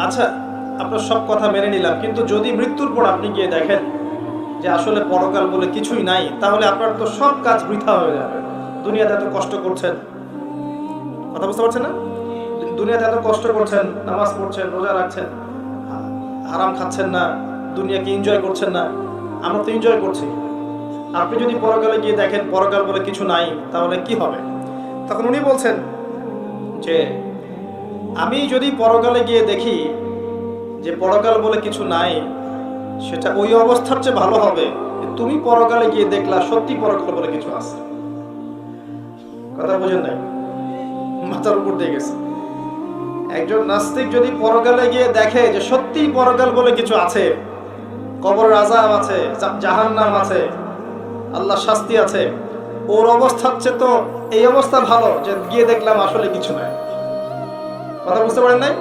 আচ্ছা, আপনার সব কথা মেনে নিলাম, কিন্তু যদি মৃত্যুর পর আপনি গিয়ে দেখেন যে আসলে পরকাল বলে কিছুই নাই, তাহলে আপনার তো সব কাজ বৃথা হয়ে যাবে। দুনিয়াতে এত কষ্ট করছেন, কথা বুঝতে পারছেন না? দুনিয়াতে এত কষ্ট করছেন, নামাজ পড়ছেন, রোজা রাখছেন, হারাম খাচ্ছেন না, দুনিয়াকে এনজয় করছেন না। আমরা তো এনজয় করছি। আপনি যদি পরকালে গিয়ে দেখেন পরকাল বলে কিছু নাই, তাহলে কি হবে? তখন উনি বলছেন যে আমি যদি পরকালে গিয়ে দেখি যে পরকাল বলে কিছু নাই, সেটা ওই অবস্থার চেয়ে ভালো হবে তুমি পরকালে গিয়ে দেখলা সত্যি পরকাল বলে কিছু আছে। কথা বুঝেন নাই? মাথার উপর দিয়ে গেছে। একজন নাস্তিক যদি পরকালে গিয়ে দেখে যে সত্যি পরকাল বলে কিছু আছে, কবরের আযাব আছে, জাহান্নাম আছে, আল্লাহ শাস্তি আছে, ওর অবস্থার চেয়ে তো এই অবস্থা ভালো যে গিয়ে দেখলাম আসলে কিছু নাই। কথা বুঝতে পারেন নাই?